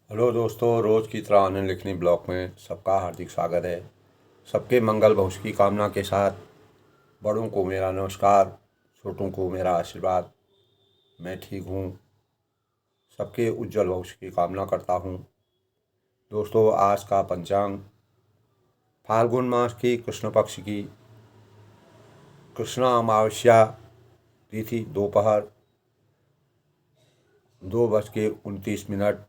Hello दोस्तों, रोज़ की तरह आनंद लिखनी ब्लॉग में सबका हार्दिक स्वागत है। सबके मंगल भविष्य की कामना के साथ बड़ों को मेरा नमस्कार, छोटों को मेरा आशीर्वाद। मैं ठीक हूँ। सबके उज्जवल भविष्य की कामना करता हूँ। दोस्तों, आज का पंचांग फाल्गुन मास की कृष्ण पक्ष की कृष्णा अमावस्या तिथि दोपहर 2:29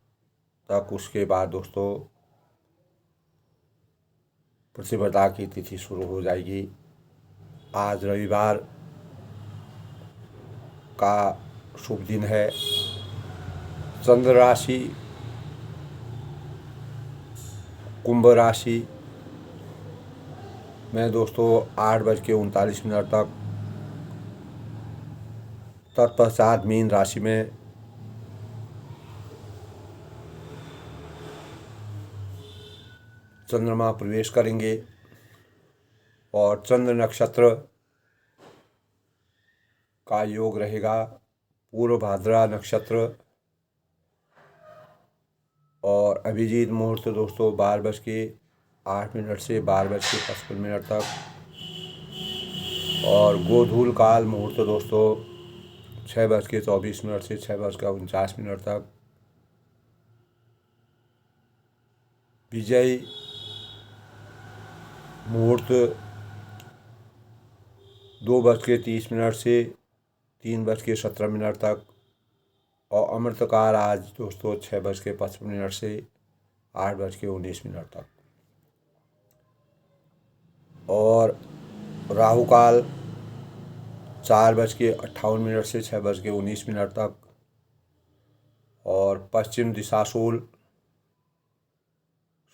तक। उसके बाद दोस्तों प्रतिपदा की तिथि शुरू हो जाएगी। आज रविवार का शुभ दिन है। चंद्र राशि कुंभ राशि में दोस्तों 8:39 तक, तत्पश्चात मीन राशि में चंद्रमा प्रवेश करेंगे और चंद्र नक्षत्र का योग रहेगा पूर्व भाद्रा नक्षत्र और अभिजीत मुहूर्त दोस्तों 12:08 से 12:55 तक और गोधूल काल मुहूर्त दोस्तों 6:24 से 6:49 तक। विजय मुहूर्त 2:30 से 3:17 तक और अमृतकाल आज दोस्तों 6:55 से 8:19 तक और राहु काल 4:58 से 6:19 तक और पश्चिम दिशा शूल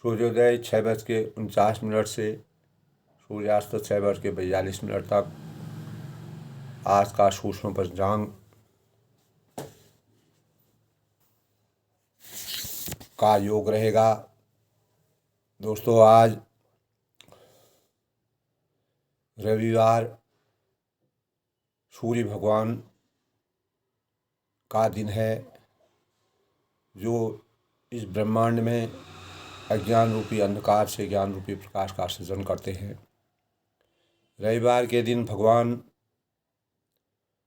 सूर्योदय 6:49 से सूर्यास्त 6:42 तक। आज का सूक्ष्म पंचांग का योग रहेगा दोस्तों। आज रविवार सूर्य भगवान का दिन है, जो इस ब्रह्मांड में अज्ञान रूपी अंधकार से ज्ञान रूपी प्रकाश का सृजन करते हैं। रविवार के दिन भगवान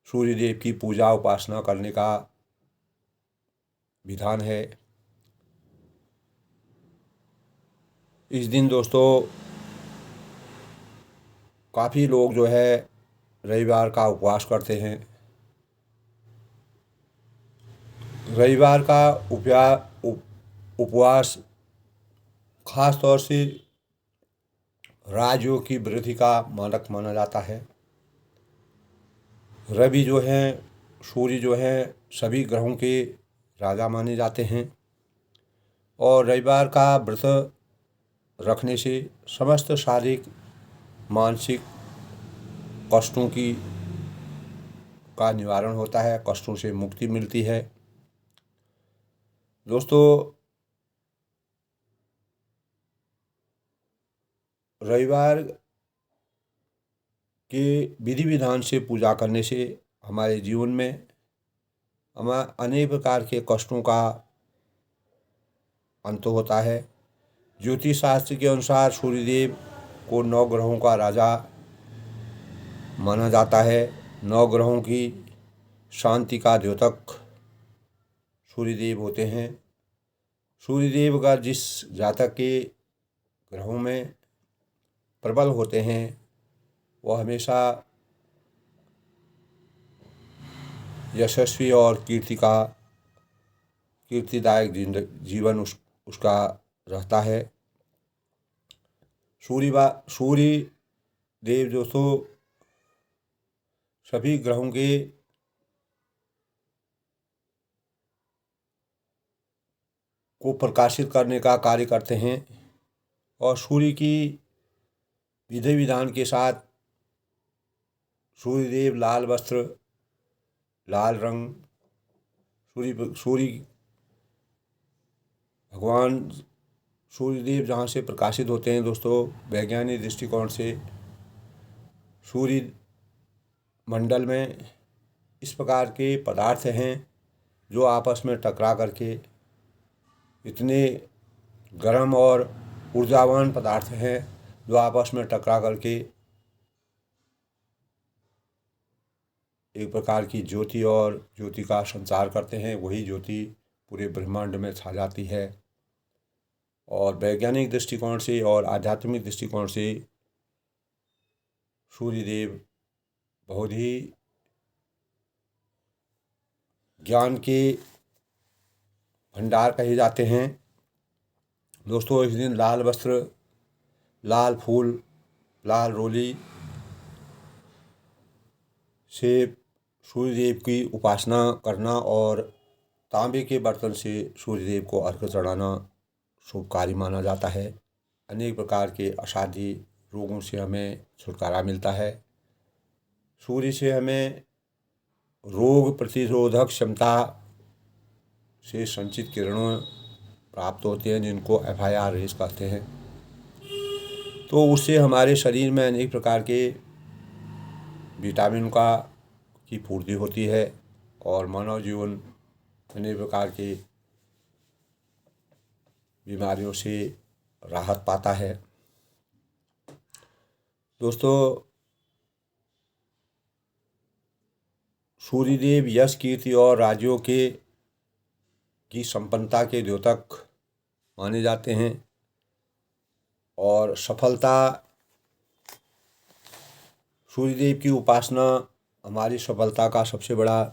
सूर्यदेव की पूजा उपासना करने का विधान है। इस दिन दोस्तों काफ़ी लोग जो है रविवार का उपवास करते हैं। रविवार का उपवास खास तौर से राजयोग की वृद्धि का मानक माना जाता है। रवि जो हैं, सूर्य जो हैं, सभी ग्रहों के राजा माने जाते हैं और रविवार का व्रत रखने से समस्त शारीरिक मानसिक कष्टों की का निवारण होता है, कष्टों से मुक्ति मिलती है। दोस्तों, रविवार के विधि विधान से पूजा करने से हमारे जीवन में अनेक प्रकार के कष्टों का अंत होता है। ज्योतिष शास्त्र के अनुसार सूर्यदेव को 9 ग्रहों का राजा माना जाता है। 9 ग्रहों की शांति का द्योतक सूर्यदेव होते हैं। सूर्यदेव का जिस जातक के ग्रहों में प्रबल होते हैं वह हमेशा यशस्वी और कीर्तिदायक जीवन उसका रहता है। सूर्य देव जो तो सभी ग्रहों के को प्रकाशित करने का कार्य करते हैं और सूर्य की विधि विधान के साथ सूर्यदेव लाल वस्त्र, लाल रंग, सूर्य भगवान सूर्यदेव जहाँ से प्रकाशित होते हैं दोस्तों, वैज्ञानिक दृष्टिकोण से सूर्य मंडल में इस प्रकार के पदार्थ हैं जो आपस में टकरा करके इतने गर्म और ऊर्जावान पदार्थ हैं जो आपस में टकरा करके एक प्रकार की ज्योति और ज्योति का संचार करते हैं। वही ज्योति पूरे ब्रह्मांड में छा जाती है। और वैज्ञानिक दृष्टिकोण से और आध्यात्मिक दृष्टिकोण से सूर्यदेव बहुत ही ज्ञान के भंडार कहे जाते हैं। दोस्तों, इस दिन लाल वस्त्र, लाल फूल, लाल रोली से सूर्यदेव की उपासना करना और तांबे के बर्तन से सूर्यदेव को अर्घ्य चढ़ाना शुभ कार्य माना जाता है। अनेक प्रकार के असाध्य रोगों से हमें छुटकारा मिलता है। सूर्य से हमें रोग प्रतिरोधक क्षमता से संचित किरणों प्राप्त होते हैं, जिनको FIR रेस कहते हैं। तो उससे हमारे शरीर में अनेक प्रकार के विटामिन की पूर्ति होती है और मानव जीवन अनेक प्रकार के बीमारियों से राहत पाता है। दोस्तों, सूर्यदेव यश, कीर्ति और राज्यों की संपन्नता के द्योतक माने जाते हैं और सफलता, सूर्यदेव की उपासना हमारी सफलता का सबसे बड़ा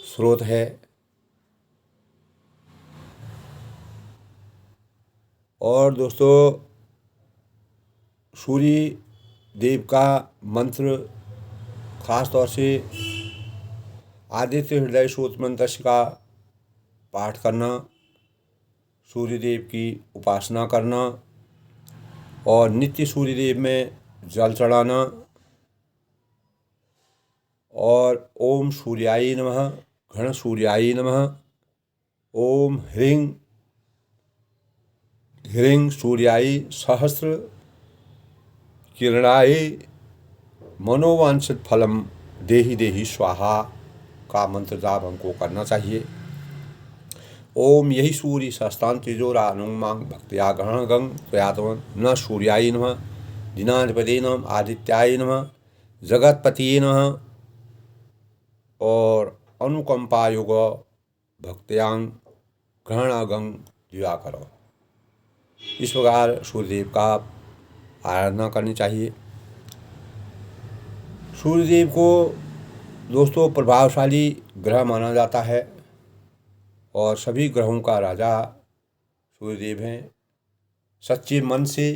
स्रोत है। और दोस्तों, सूर्य देव का मंत्र खास तौर से आदित्य हृदय सूत्र मंत्र का पाठ करना, सूर्यदेव की उपासना करना और नित्य सूर्यदेव में जल चढ़ाना और ओम सूर्याय नमः, घन सूर्याय नमः, ओम ह्रीं ह्रीं सूर्याय सहस्र किरणाय मनोवांछित फलम देहि देहि स्वाहा का मंत्र जाप हमको करना चाहिए। ओम यही सूर्य सहस्त्रांत तेजोरानुमांग भक्त्या ग्रहण गंग प्रयातवन न सूर्याय नमः, दिनाधिपते नमः, आदित्याय नमः, जगतपतिये नमः और अनुकंपा युग भक्त्यांग ग्रहणागंग दिया करो। इस प्रकार सूर्यदेव का आराधना करनी चाहिए। सूर्यदेव को दोस्तों प्रभावशाली ग्रह माना जाता है और सभी ग्रहों का राजा सूर्यदेव हैं। सच्चे मन से,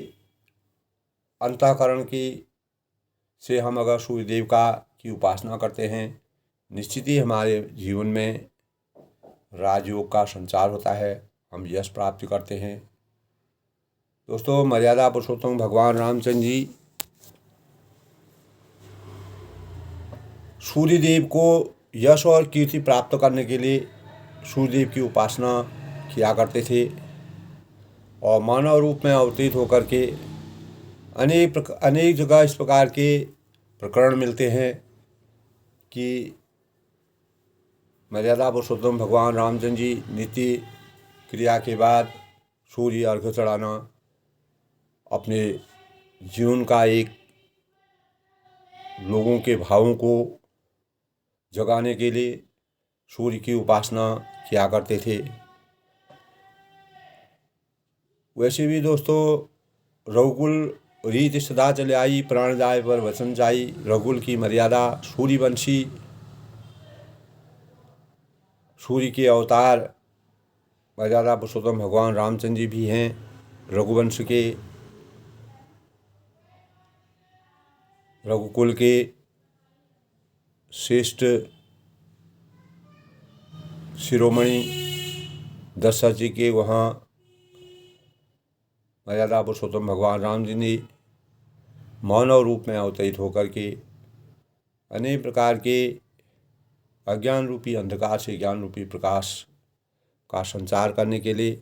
अंतःकरण से हम अगर सूर्यदेव की उपासना करते हैं, निश्चित ही हमारे जीवन में राजयोग का संचार होता है, हम यश प्राप्त करते हैं। दोस्तों, मर्यादा पुरुषोत्तम भगवान रामचंद्र जी सूर्यदेव को यश और कीर्ति प्राप्त करने के लिए सूर्यदेव की उपासना किया करते थे और मानव रूप में अवतरित होकर के अनेक जगह इस प्रकार के प्रकरण मिलते हैं कि मर्यादा पुरुषोत्तम भगवान रामचंद्र जी नित्य क्रिया के बाद सूर्य अर्घ्य चढ़ाना अपने जीवन का एक लोगों के भावों को जगाने के लिए सूर्य की उपासना किया करते थे। वैसे भी दोस्तों, रघुकुल रीत सदा चले आई, प्राण जाए पर वचन जाई। रघुकुल की मर्यादा सूर्यवंशी, सूर्य के अवतार मर्यादा पुरुषोत्तम भगवान रामचंद्र जी भी हैं। रघुवंश के, रघुकुल के श्रेष्ठ शिरोमणि दशरथ जी के वहाँ मर्यादा पुरुषोत्तम भगवान राम जी ने मानव रूप में अवतरित होकर के अनेक प्रकार के अज्ञान रूपी अंधकार से ज्ञान रूपी प्रकाश का संचार करने के लिए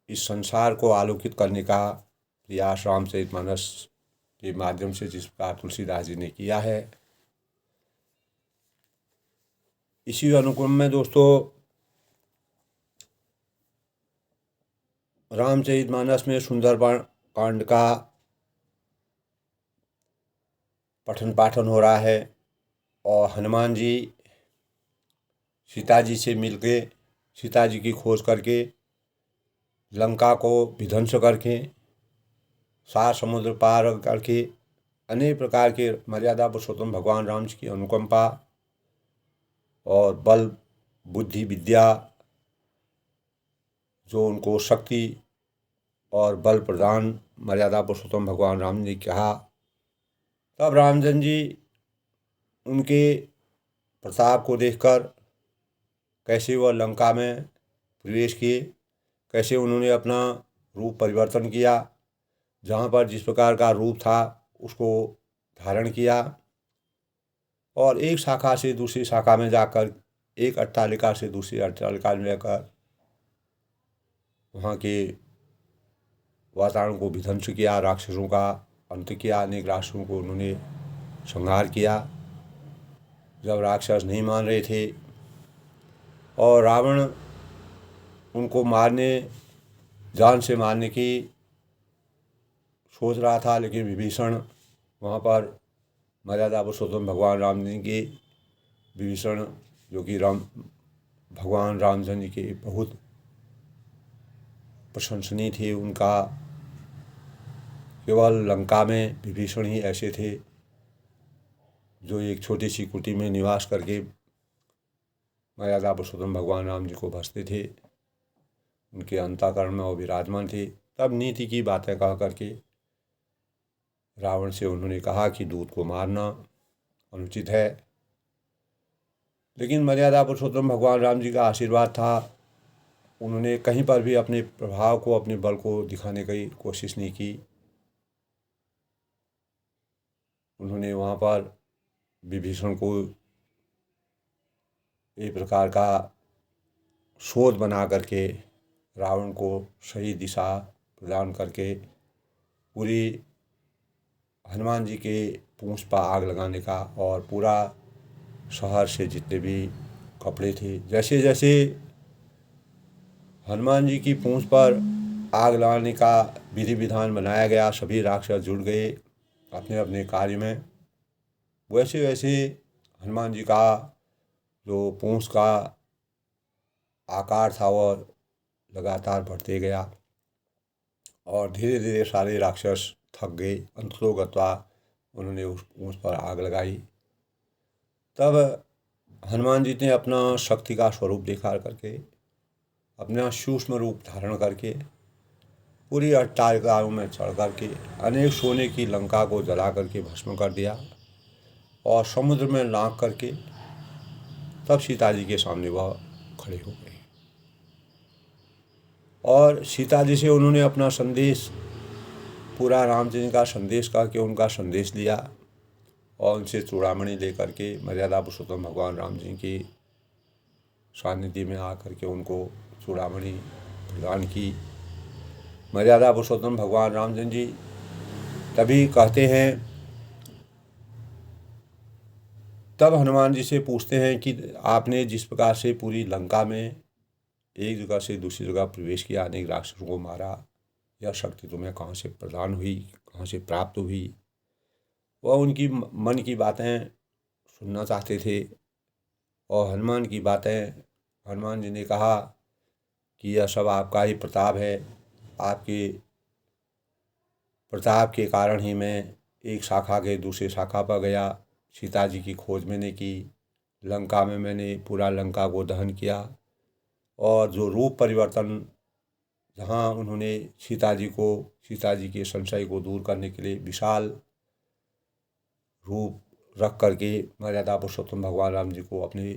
इस संसार को आलोकित करने का प्रयास रामचरितमानस के माध्यम से जिस प्रकार तुलसीदास जी ने किया है, इसी अनुक्रम में दोस्तों रामचरितमानस में सुंदरकांड कांड का पठन पाठन हो रहा है और हनुमान जी सीता जी से मिलके सीता जी की खोज करके लंका को विध्वंस करके 7 समुद्र पार करके अनेक प्रकार के मर्यादा पुरुषोत्तम भगवान राम जी की अनुकंपा और बल बुद्धि विद्या जो उनको शक्ति और बल प्रदान मर्यादा पुरुषोत्तम भगवान राम ने कहा। तब रामचंद्र जी उनके प्रताप को देखकर कैसे वह लंका में प्रवेश किए, कैसे उन्होंने अपना रूप परिवर्तन किया, जहाँ पर जिस प्रकार का रूप था उसको धारण किया और एक शाखा से दूसरी शाखा में जाकर एक अट्टालिका से दूसरी अट्टालिका में जाकर वहाँ के वातावरण को विध्वंस किया, राक्षसों का अंत किया, अनेक राक्षसों को उन्होंने संहार किया। जब राक्षस नहीं मान रहे थे और रावण उनको मारने जान से मारने की सोच रहा था, लेकिन विभीषण वहाँ पर मर्यादा पुरुषोत्तम भगवान राम जी के विभीषण जो कि भगवान रामचंद्र जी के बहुत प्रशंसनीय थे, उनका केवल लंका में विभीषण ही ऐसे थे जो एक छोटी सी कुटी में निवास करके मर्यादा पुरुषोत्तम भगवान राम जी को भजते थे, उनके अंतःकरण में वो विराजमान थे। तब नीति की बातें कह करके रावण से उन्होंने कहा कि दूत को मारना अनुचित है, लेकिन मर्यादा पुरुषोत्तम भगवान राम जी का आशीर्वाद था, उन्होंने कहीं पर भी अपने प्रभाव को अपने बल को दिखाने की कोशिश नहीं की। उन्होंने वहाँ पर विभीषण को एक प्रकार का शोध बना करके रावण को सही दिशा प्रदान करके पूरी हनुमान जी के पूंछ पर आग लगाने का और पूरा शहर से जितने भी कपड़े थे, जैसे जैसे हनुमान जी की पूंछ पर आग लगाने का विधि विधान बनाया गया, सभी राक्षस जुड़ गए अपने अपने कार्य में। वैसे वैसे हनुमान जी का जो पूंछ का आकार था वह लगातार बढ़ते गया और धीरे धीरे सारे राक्षस थक गए। अंततोगत्वा उन्होंने उस पूंछ पर आग लगाई। तब हनुमान जी ने अपना शक्ति का स्वरूप दिखा करके अपना सूक्ष्म रूप धारण करके पूरी अट्टालिकाओं में चढ़ करके अनेक सोने की लंका को जला करके भस्म कर दिया और समुद्र में लांघ करके तब सीता जी के सामने वह खड़े हो गए और सीता जी से उन्होंने अपना संदेश पूरा रामचंद्र का संदेश करके उनका संदेश लिया और उनसे चूड़ामणि लेकर के मर्यादा पुरुषोत्तम भगवान राम जी की सानिध्य में आकर के उनको चूड़ामणि प्रदान की। मर्यादा पुरुषोत्तम भगवान रामचंद्र जी तभी कहते हैं, तब हनुमान जी से पूछते हैं कि आपने जिस प्रकार से पूरी लंका में एक जगह से दूसरी जगह प्रवेश किया, अनेक राक्षसों को मारा, यह शक्ति तुम्हें कहाँ से प्रदान हुई, कहाँ से प्राप्त हुई। वह उनकी मन की बातें सुनना चाहते थे और हनुमान की बातें, हनुमान जी ने कहा कि यह सब आपका ही प्रताप है, आपके प्रताप के कारण ही मैं एक शाखा के दूसरे शाखा पर गया, सीता जी की खोज मैंने की, लंका में मैंने पूरा लंका को दहन किया और जो रूप परिवर्तन जहाँ उन्होंने सीता जी के संशय को दूर करने के लिए विशाल रूप रख करके मर्यादा पुरुषोत्तम भगवान राम जी को अपने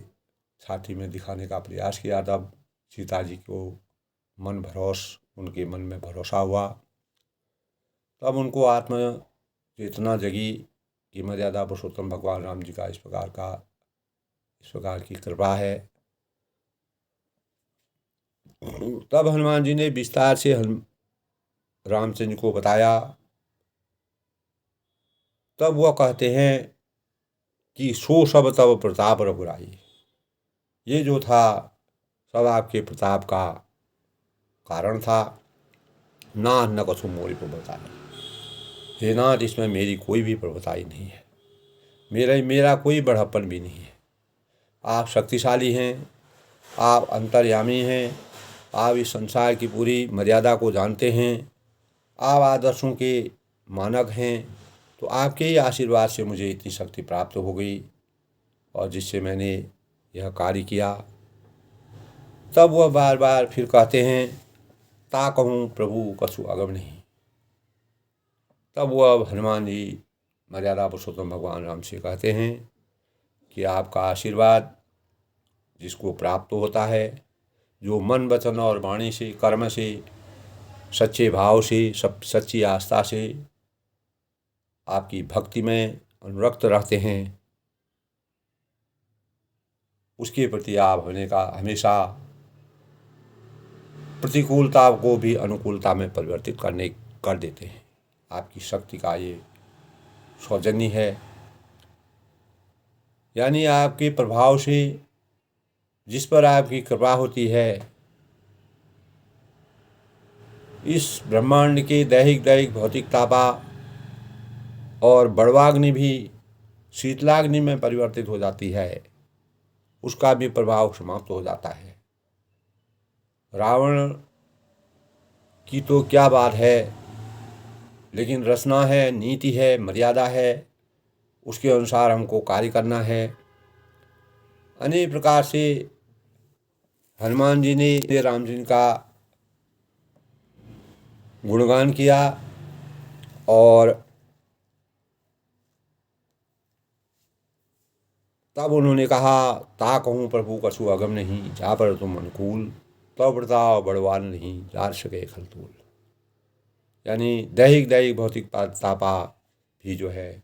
छाती में दिखाने का प्रयास किया। तब सीता जी को उनके मन में भरोसा हुआ। तब उनको आत्म चेतना जगी कि मर्यादा पुरुषोत्तम भगवान राम जी का इस प्रकार की कृपा है। तब हनुमान जी ने विस्तार से रामचंद्र को बताया। तब वह कहते हैं कि सो सब तब प्रताप रघुराई, ये जो था सब आपके प्रताप का कारण था। नाथ न कछु मोरी प्रभुताई, हे नाथ इसमें मेरी कोई भी प्रभुताई नहीं है, मेरा कोई बढ़ापन भी नहीं है। आप शक्तिशाली हैं, आप अंतर्यामी हैं, आप इस संसार की पूरी मर्यादा को जानते हैं, आप आदर्शों के मानक हैं। तो आपके ही आशीर्वाद से मुझे इतनी शक्ति प्राप्त हो गई और जिससे मैंने यह कार्य किया। तब वह बार बार फिर कहते हैं, ता कहूँ प्रभु कछु अगम नहीं। तब वह हनुमान जी मर्यादा पुरुषोत्तम भगवान राम से कहते हैं कि आपका आशीर्वाद जिसको प्राप्त होता है, जो मन वचन और वाणी से, कर्म से, सच्चे भाव से, सब सच्ची आस्था से आपकी भक्ति में अनुरक्त रहते हैं, उसके प्रति आप हमेशा प्रतिकूलता को भी अनुकूलता में परिवर्तित कर देते हैं। आपकी शक्ति का ये सौजन्य है। यानी आपके प्रभाव से जिस पर आपकी कृपा होती है, इस ब्रह्मांड के दैहिक भौतिक तापा और बड़वाग्नि भी शीतलाग्नि में परिवर्तित हो जाती है, उसका भी प्रभाव समाप्त हो जाता है। रावण की तो क्या बात है, लेकिन रचना है, नीति है, मर्यादा है, उसके अनुसार हमको कार्य करना है। अनेक प्रकार से हनुमान जी ने राम जी का गुणगान किया और तब उन्होंने कहा, ता कहूँ प्रभु कछु अगम नहीं, जा पर तुम अनुकूल, तब प्रताप बड़वान नहीं, जार सके खलतूल। यानी दैहिक भौतिक तापा भी जो है,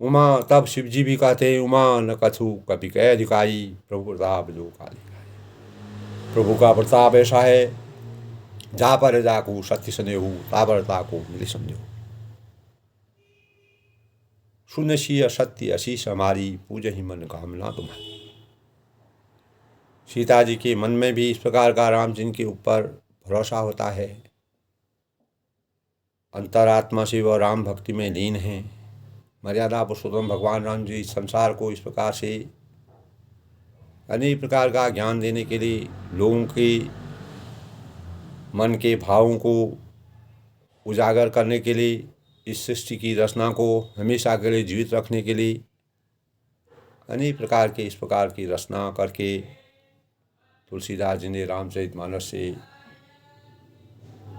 उमा, तब शिव जी भी कहते हैं, उमा न कछु कभी कह अधिकाई, प्रभु प्रताप जो काली। प्रभु का प्रताप ऐसा है, जा पर जाकू सत्य स्नेहू, तापर ताको मिले संदेहू। सुनशीय सत्य अशीष हमारी, पूज ही मन कामना तुम्हारी। सीता जी के मन में भी इस प्रकार का राम जी के ऊपर भरोसा होता है। अंतरात्मा से वह राम भक्ति में लीन हैं। मर्यादा पुरुषोत्तम भगवान राम जी संसार को इस प्रकार से अनेक प्रकार का ज्ञान देने के लिए, लोगों के मन के भावों को उजागर करने के लिए, इस सृष्टि की रचना को हमेशा के लिए जीवित रखने के लिए अनेक प्रकार के इस प्रकार की रचना करके तुलसीदास जी ने रामचरितमानस से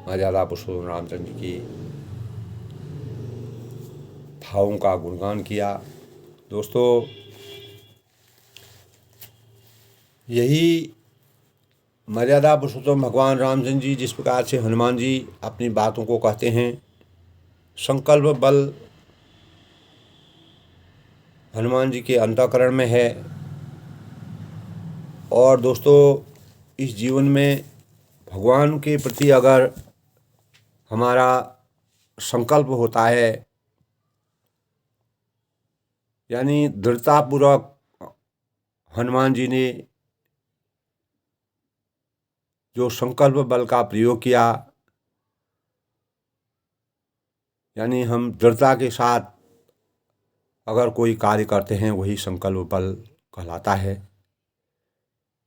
मर्यादा पुरुषोत्तम रामचंद्र की भावों का गुणगान किया। दोस्तों, यही मर्यादा पुरुषोत्तम भगवान रामचंद्र जी जिस प्रकार से हनुमान जी अपनी बातों को कहते हैं, संकल्प बल हनुमान जी के अंतःकरण में है। और दोस्तों, इस जीवन में भगवान के प्रति अगर हमारा संकल्प होता है, यानी दृढ़तापूर्वक हनुमान जी ने जो संकल्प बल का प्रयोग किया, यानी हम दृढ़ता के साथ अगर कोई कार्य करते हैं, वही संकल्प बल कहलाता है।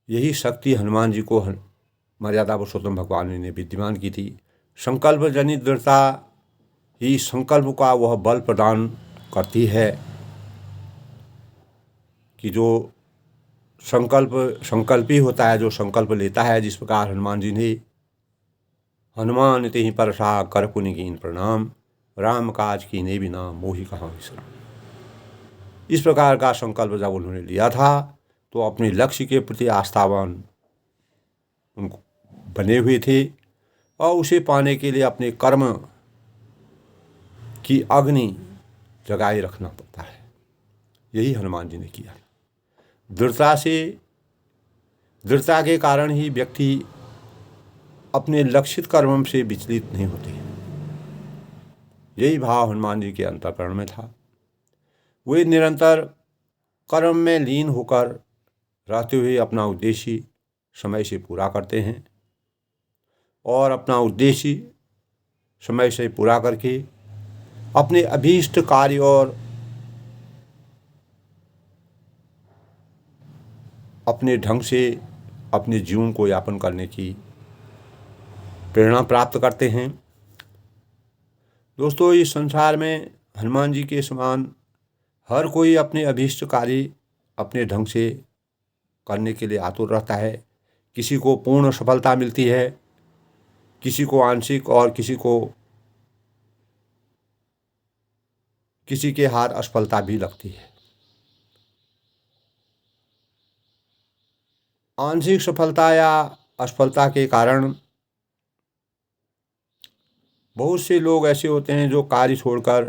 यही शक्ति हनुमान जी को मर्यादा पुरुषोत्तम भगवान ने विद्यमान की थी। संकल्प जनित दृढ़ता ही संकल्प का वह बल प्रदान करती है कि जो संकल्पी होता है, जो संकल्प लेता है, जिस प्रकार हनुमान जी ने, हनुमान ते ही परसा कर पुनि कीन प्रणाम, राम काज कीने बिना मोहि कहाँ विश्राम। इस प्रकार का संकल्प जब उन्होंने लिया था, तो अपने लक्ष्य के प्रति आस्थावान उनको बने हुए थे और उसे पाने के लिए अपने कर्म की अग्नि जगाए रखना पड़ता है। यही हनुमान जी ने किया। दृढ़ता के कारण ही व्यक्ति अपने लक्षित कर्म से विचलित नहीं होते। यही भाव हनुमान जी के अंतःकरण में था। वे निरंतर कर्म में लीन होकर रहते हुए अपना उद्देश्य समय से पूरा करते हैं और अपना उद्देश्य समय से पूरा करके अपने अभीष्ट कार्य और अपने ढंग से अपने जीवन को यापन करने की प्रेरणा प्राप्त करते हैं। दोस्तों, इस संसार में हनुमान जी के समान हर कोई अपने अभीष्ट कार्य अपने ढंग से करने के लिए आतुर रहता है। किसी को पूर्ण सफलता मिलती है, किसी को आंशिक और किसी के हाथ असफलता भी लगती है। आंशिक सफलता या असफलता के कारण बहुत से लोग ऐसे होते हैं जो कार्य छोड़कर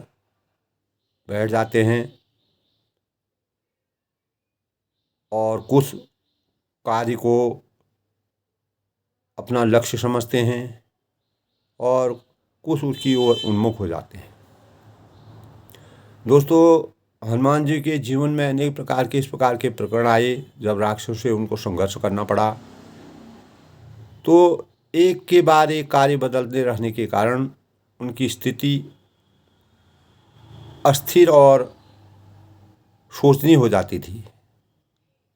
बैठ जाते हैं और कुछ कार्य को अपना लक्ष्य समझते हैं और कुछ उसकी ओर उन्मुख हो जाते हैं। दोस्तों, हनुमान जी के जीवन में अनेक प्रकार के इस प्रकार के प्रकरण आए जब राक्षसों से उनको संघर्ष करना पड़ा, तो एक के बाद एक कार्य बदलते रहने के कारण उनकी स्थिति अस्थिर और सोचनी हो जाती थी।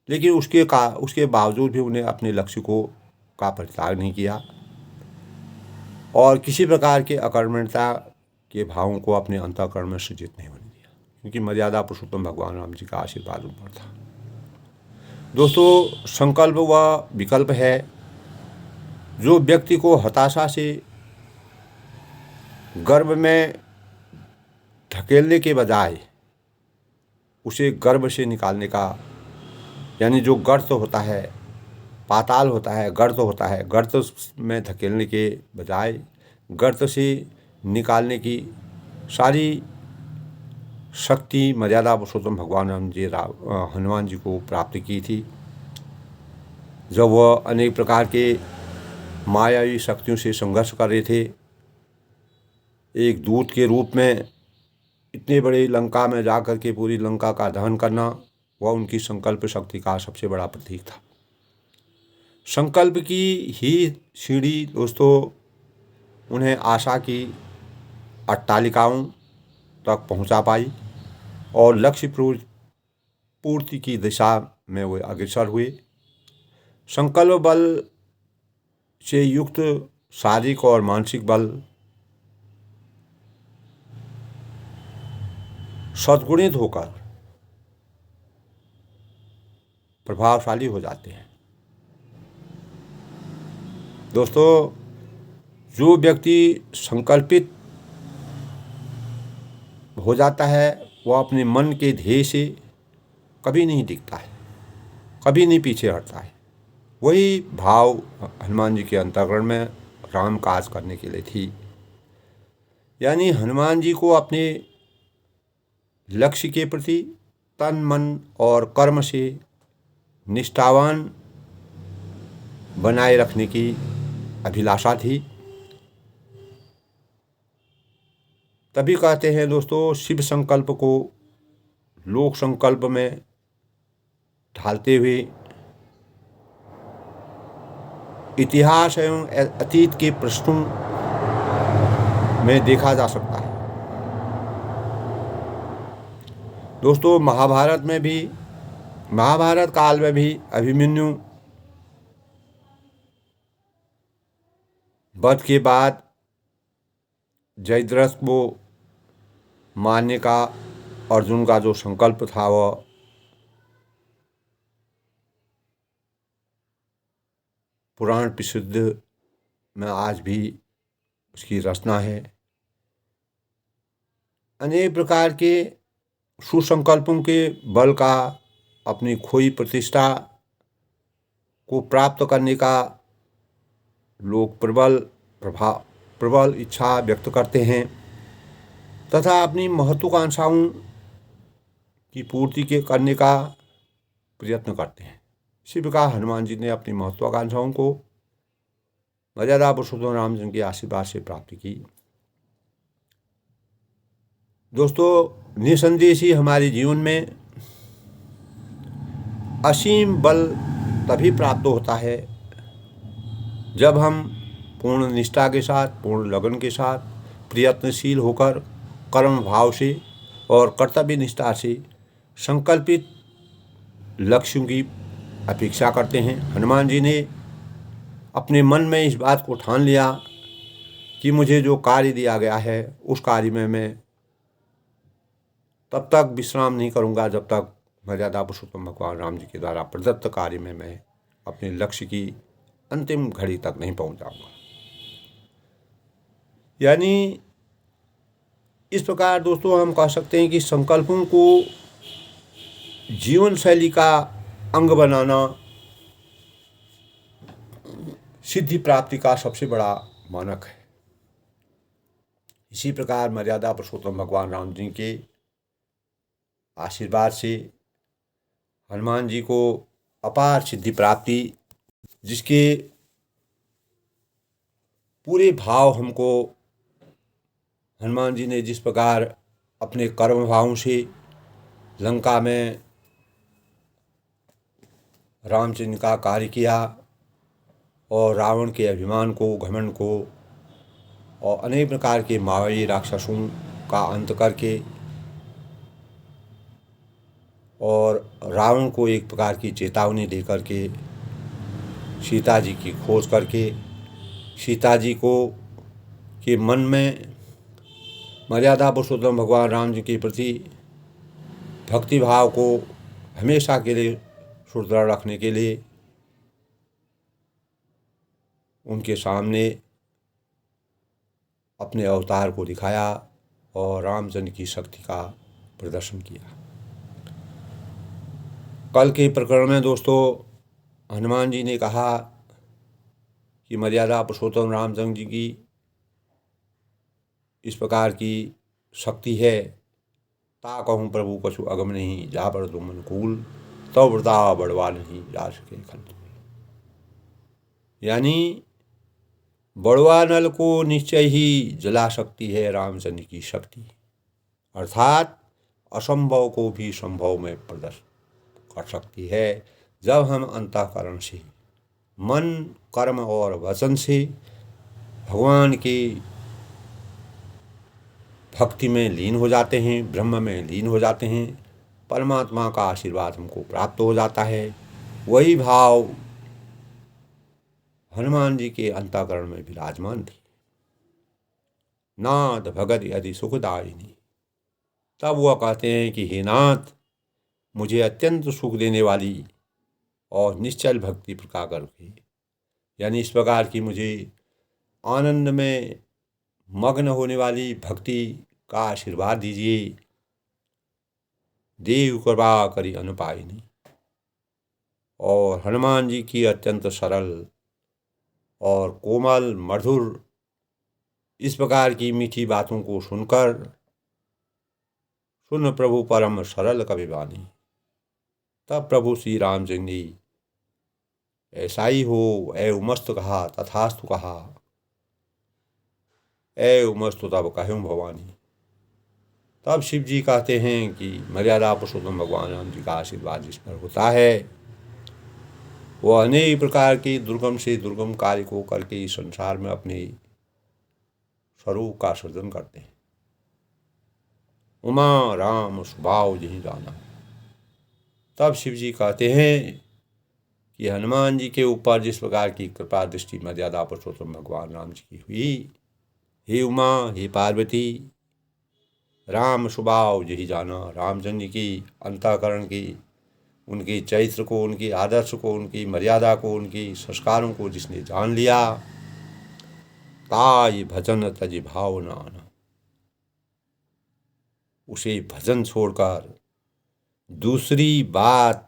लेकिन उसके बावजूद भी उन्हें अपने लक्ष्य का परित्याग नहीं किया और किसी प्रकार के अकर्मण्यता के भावों को अपने अंतःकरण में सृजित नहीं होने दिया, क्योंकि मर्यादा पुरुषोत्तम भगवान राम जी का आशीर्वाद उन पर था। दोस्तों, संकल्प वह विकल्प है जो व्यक्ति को हताशा से गर्भ में धकेलने के बजाय उसे गर्भ से निकालने का, यानी जो गर्त होता है, पाताल होता है, गर्त होता है, गर्त में धकेलने के बजाय गर्त से निकालने की सारी शक्ति मर्यादा पुरुषोत्तम भगवान राम जी हनुमान जी को प्राप्त की थी। जब वह अनेक प्रकार के मायावी शक्तियों से संघर्ष कर रहे थे, एक दूत के रूप में इतने बड़े लंका में जाकर के पूरी लंका का दहन करना, वह उनकी संकल्प शक्ति का सबसे बड़ा प्रतीक था। संकल्प की ही सीढ़ी दोस्तों उन्हें आशा की अट्टालिकाओं तक पहुंचा पाई और लक्ष्य पूर्ति की दिशा में वे अग्रसर हुए। संकल्प बल से युक्त शारीरिक और मानसिक बल सद्गुणित होकर प्रभावशाली हो जाते हैं। दोस्तों, जो व्यक्ति संकल्पित हो जाता है वह अपने मन के ध्येय से कभी नहीं दिखता है, कभी नहीं पीछे हटता है। वही भाव हनुमान जी के अंतःकरण में राम काज करने के लिए थी। यानी हनुमान जी को अपने लक्ष्य के प्रति तन मन और कर्म से निष्ठावान बनाए रखने की अभिलाषा थी। तभी कहते हैं दोस्तों, शिव संकल्प को लोक संकल्प में ढालते हुए इतिहास एवं अतीत के प्रश्नों में देखा जा सकता है। दोस्तों, महाभारत काल में भी अभिमन्यु वध के बाद जयद्रथ को मारने का अर्जुन का जो संकल्प था वह पुराण प्रसिद्ध में आज भी उसकी रचना है। अनेक प्रकार के सुसंकल्पों के बल का अपनी खोई प्रतिष्ठा को प्राप्त करने का लोग प्रबल इच्छा व्यक्त करते हैं तथा अपनी महत्वाकांक्षाओं की पूर्ति करने का प्रयत्न करते हैं। इसी प्रकार हनुमान जी ने अपनी महत्वाकांक्षाओं को मर्यादा पुरुषोत्तम रामचंद्र के आशीर्वाद से प्राप्त की। दोस्तों, निसंदेह ही हमारे जीवन में असीम बल तभी प्राप्त होता है जब हम पूर्ण निष्ठा के साथ, पूर्ण लगन के साथ, प्रयत्नशील होकर कर्म भाव से और कर्तव्य निष्ठा से संकल्पित लक्ष्यों की अपेक्षा करते हैं। हनुमान जी ने अपने मन में इस बात को ठान लिया कि मुझे जो कार्य दिया गया है उस कार्य में मैं तब तक विश्राम नहीं करूंगा जब तक मर्यादा पुरुषोत्तम भगवान राम जी के द्वारा प्रदत्त कार्य में मैं अपने लक्ष्य की अंतिम घड़ी तक नहीं पहुंच जाऊंगा। यानी इस प्रकार दोस्तों हम कह सकते हैं कि संकल्पों को जीवन शैली का अंग बनाना सिद्धि प्राप्ति का सबसे बड़ा मानक है। इसी प्रकार मर्यादा पुरुषोत्तम भगवान राम जी के आशीर्वाद से हनुमान जी को अपार सिद्धि प्राप्ति, जिसके पूरे भाव हमको हनुमान जी ने जिस प्रकार अपने कर्म भावों से लंका में रामचंद्र का कार्य किया और रावण के अभिमान को, घमंड को और अनेक प्रकार के मायावी राक्षसों का अंत करके और रावण को एक प्रकार की चेतावनी दे करके सीता जी की खोज करके सीता जी को के मन में मर्यादा पुरुषोत्तम भगवान राम जी के प्रति भक्ति भाव को हमेशा के लिए सुदृढ़ रखने के लिए उनके सामने अपने अवतार को दिखाया और रामचंद्र की शक्ति का प्रदर्शन किया। कल के प्रकरण में दोस्तों हनुमान जी ने कहा कि मर्यादा पुरुषोत्तम रामचंद्र जी की इस प्रकार की शक्ति है, ता कहूँ प्रभु कछु अगम नहीं, जा पर तुम अनुकूल तब व्रता बड़वा नहीं, जा सके खंड। यानी बड़वा नल को निश्चय ही जला सकती है रामचंद्र की शक्ति, अर्थात असंभव को भी संभव में प्रदर्शन कर सकती है जब हम अंतःकरण से, मन, कर्म और वचन से भगवान की भक्ति में लीन हो जाते हैं, ब्रह्म में लीन हो जाते हैं, परमात्मा का आशीर्वाद हमको प्राप्त हो जाता है। वही भाव हनुमान जी के अंतःकरण में विराजमान थी। नाथ भगत यदि सुखदायिनी, तब वह कहते हैं कि हे नाथ, मुझे अत्यंत सुख देने वाली और निश्चल भक्ति प्रकार करके, यानी इस प्रकार की मुझे आनंद में मग्न होने वाली भक्ति का आशीर्वाद दीजिए। देव कृपा करी अनुपायिनी। और हनुमान जी की अत्यंत सरल और कोमल मधुर इस प्रकार की मीठी बातों को सुनकर, सुन प्रभु परम सरल कविवाणी, तब प्रभु श्री रामचंद्र जी ऐसा ही हो ऐ उमस्तु कहा, तथास्तु कहा, ऐ उमस्तु तब कहूँ भवानी। तब शिव जी कहते हैं कि मर्यादा पुरुषोत्तम भगवान राम जी का आशीर्वाद जिस पर होता है वह अनेक प्रकार के दुर्गम से दुर्गम कार्य को करके इस संसार में अपने स्वरूप का सृजन करते हैं। उमा राम स्वभाव यही जाना। तब शिव जी कहते हैं कि हनुमान जी के ऊपर जिस प्रकार की कृपा दृष्टि मर्यादा पुरुषोत्तम भगवान राम जी की हुई, हे उमा, हे पार्वती, राम स्वभाव यही जाना, रामचंद्र की अंतःकरण की, उनके चरित्र को, उनकी आदर्श को, उनकी मर्यादा को, उनकी संस्कारों को जिसने जान लिया, ताय भजन तज भाव नाना, उसे भजन छोड़कर दूसरी बात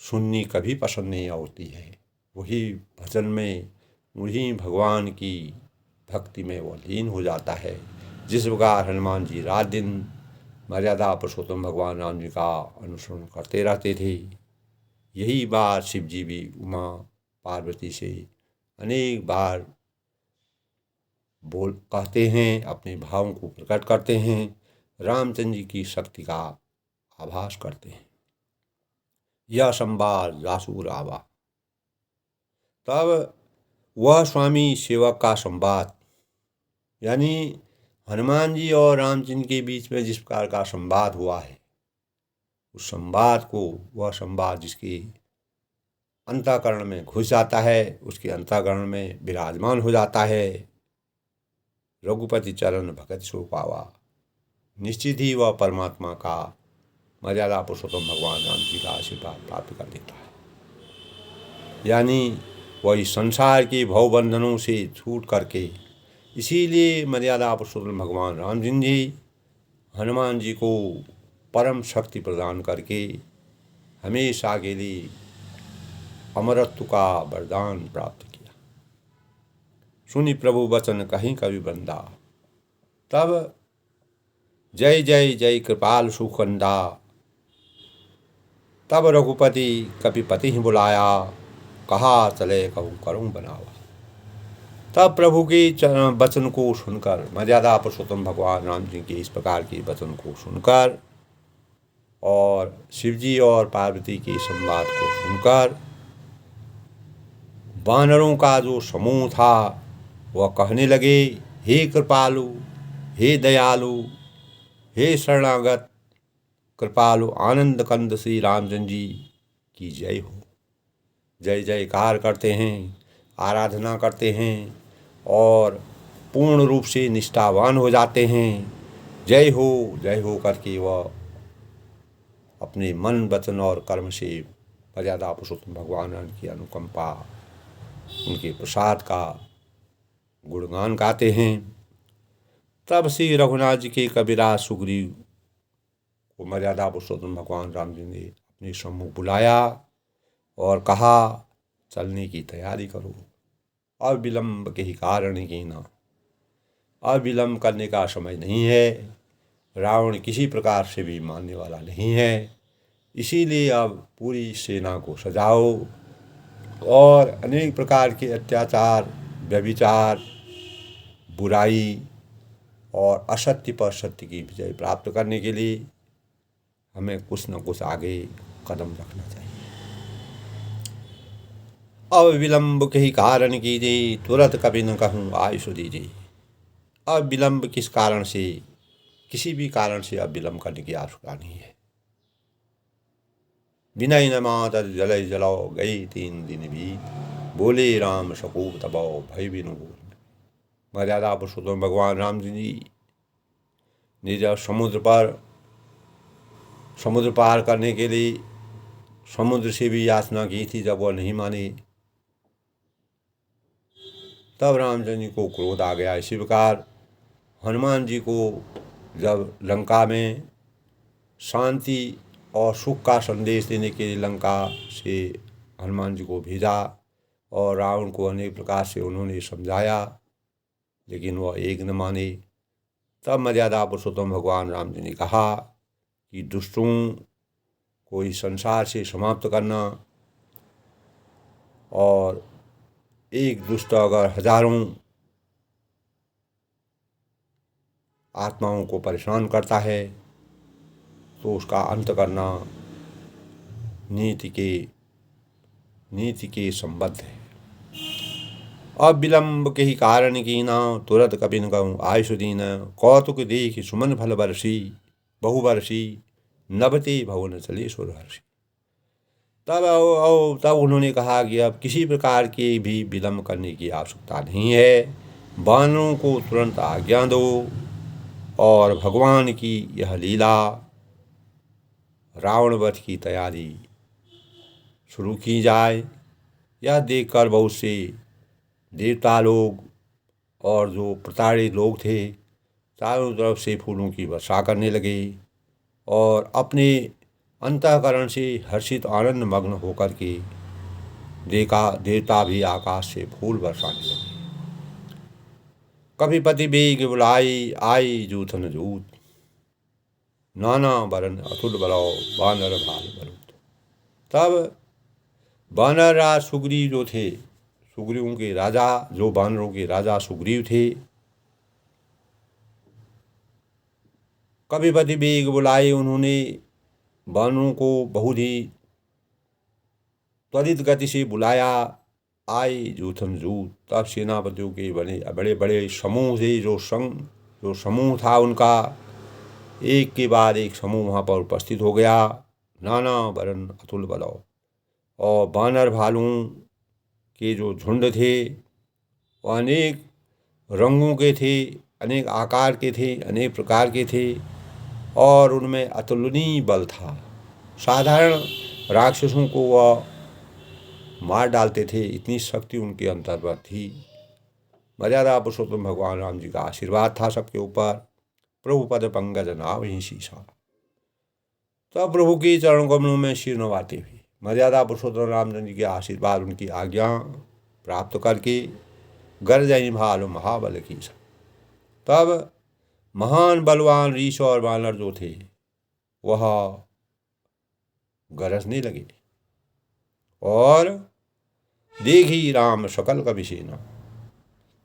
सुननी कभी पसंद नहीं होती है। वही भजन में, वही भगवान की भक्ति में वो लीन हो जाता है। जिस प्रकार हनुमान जी रात दिन मर्यादा पुरुषोत्तम भगवान राम जी का अनुसरण करते रहते थे, यही बात शिव जी भी उमा पार्वती से अनेक बार कहते हैं, अपने भावों को प्रकट करते हैं, रामचंद्र जी की शक्ति का आभास करते हैं। यह संवाद जासू आवा। तब वह स्वामी सेवक का संवाद, यानी हनुमान जी और रामचंद्र के बीच में जिस प्रकार का संवाद हुआ है, उस संवाद को, वह संवाद जिसके अंतःकरण में घुस जाता है, उसके अंतःकरण में विराजमान हो जाता है, रघुपति चरण भगत सो पावा, निश्चित ही वह परमात्मा का मर्यादा पुरुषोत्तम भगवान राम जी का आशीर्वाद प्राप्त कर देता है। यानी वह इस संसार के भवबंधनों से छूट करके, इसीलिए मर्यादा पुरुषोत्तम भगवान राम जी हनुमान जी को परम शक्ति प्रदान करके हमेशा के लिए अमरत्व का वरदान प्राप्त किया। सुनि प्रभु वचन कहीं कवि बंदा, तब जय जय जय कृपाल सुखंदा, तब रघुपति कपिपति ही बुलाया, कहा चले कहूँ करूँ बनावा। तब प्रभु के वचन को सुनकर, मर्यादा पुरुषोत्तम भगवान राम जी के इस प्रकार के वचन को सुनकर और शिवजी और पार्वती के संवाद को सुनकर, वानरों का जो समूह था वह कहने लगे, हे कृपालु, हे दयालु, हे शरणागत कृपालु आनंद कंद श्री रामचंद्र जी की जय हो। जय जयकार करते हैं, आराधना करते हैं और पूर्ण रूप से निष्ठावान हो जाते हैं। जय हो करके वह अपने मन वचन और कर्म से मर्यादा पुरुषोत्तम भगवान की अनुकंपा, उनके प्रसाद का गुणगान गाते हैं। तब श्री रघुनाथ जी के कबीरा सुग्रीव को मर्यादा पुरुषोत्तम भगवान राम जी ने अपने सम्मुख बुलाया और कहा, चलने की तैयारी करो, अविलंब के ही कारण की ना, अविलंब करने का समय नहीं है। रावण किसी प्रकार से भी मानने वाला नहीं है, इसीलिए अब पूरी सेना को सजाओ और अनेक प्रकार के अत्याचार, व्यभिचार, बुराई और असत्य पर सत्य की विजय प्राप्त करने के लिए हमें कुछ न कुछ आगे कदम रखना चाहिए। अब विलंब के ही कारण कीजिए, तुरंत कभी न कहूँ आयुष दीजिए। अब विलंब किस कारण से, किसी भी कारण से अब विलंब करने की आवश्यकता नहीं है। विनय न मात जलय जलाओ, गई 3 दिन बीत, बोले राम सकूप तबाओ, भय बिनु बोल। मर्यादा पुरुषोत्तम भगवान राम जी ने जब समुद्र पार करने के लिए समुद्र से भी याचना की थी, जब वह नहीं माने, तब रामचंद्र जी को क्रोध आ गया। इसी प्रकार हनुमान जी को जब लंका में शांति और सुख का संदेश देने के लिए लंका से हनुमान जी को भेजा और रावण को अनेक प्रकार से उन्होंने समझाया, लेकिन वह एक न माने। तब मर्यादा पुरुषोत्तम भगवान राम जी ने कहा कि दुष्टों को इस संसार से समाप्त करना, और एक दुष्ट अगर हजारों आत्माओं को परेशान करता है तो उसका अंत करना नीति के संबद्ध है। अब विलंब के ही कारण की ना, तुरंत कभी न कहूँ आयुष दीन, कौतुक देख सुमन फल बरसी, बहुवर्षी नभते भवन चले सुरहर्षि। तब उन्होंने कहा कि अब किसी प्रकार की भी विलंब करने की आवश्यकता नहीं है, वानरों को तुरंत आज्ञा दो और भगवान की यह लीला रावण वध की तैयारी शुरू की जाए। यह देखकर बहुत से देवता लोग और जो प्रताड़ित लोग थे चारों तरफ से फूलों की वर्षा करने लगे और अपने अंतःकरण से हर्षित आनंद मग्न होकर के देवता भी आकाश से फूल बरसाने लगे। कपिपति बेग बुलाई, आई जूथन जूत, नाना बरन अतुल बलाओ, बानर भाल बरूद। तब वानरराज सुग्रीव जो थे, सुग्रीवों के राजा, जो वानरों के राजा सुग्रीव थे, कपिपति बेग बुलाए, उन्होंने वानरों को बहुत ही त्वरित गति से बुलाया, आए जूथम जूथ। तब सेनापतियों के बने बड़े बड़े समूह से जो समूह था उनका, एक के बाद एक समूह वहाँ पर उपस्थित हो गया। नाना वरन अतुल बलौ, और बानर भालुओं के जो झुंड थे वो अनेक रंगों के थे, अनेक आकार के थे, अनेक प्रकार के थे, और उनमें अतुलनीय बल था। साधारण राक्षसों को वह मार डालते थे, इतनी शक्ति उनके अंतर्गत थी। मर्यादा पुरुषोत्तम भगवान राम जी का आशीर्वाद था सबके ऊपर। प्रभु पद पंकज नावहि सीसा। तब प्रभु के चरण कमलों में सिर नवाते हुए मर्यादा पुरुषोत्तम रामचंद्र जी के आशीर्वाद, उनकी आज्ञा प्राप्त करके गरजई भालु महाबल की। तब महान बलवान रीछ और बानर जो थे वह गरजने लगे, और देखी राम सकल कवि सेना।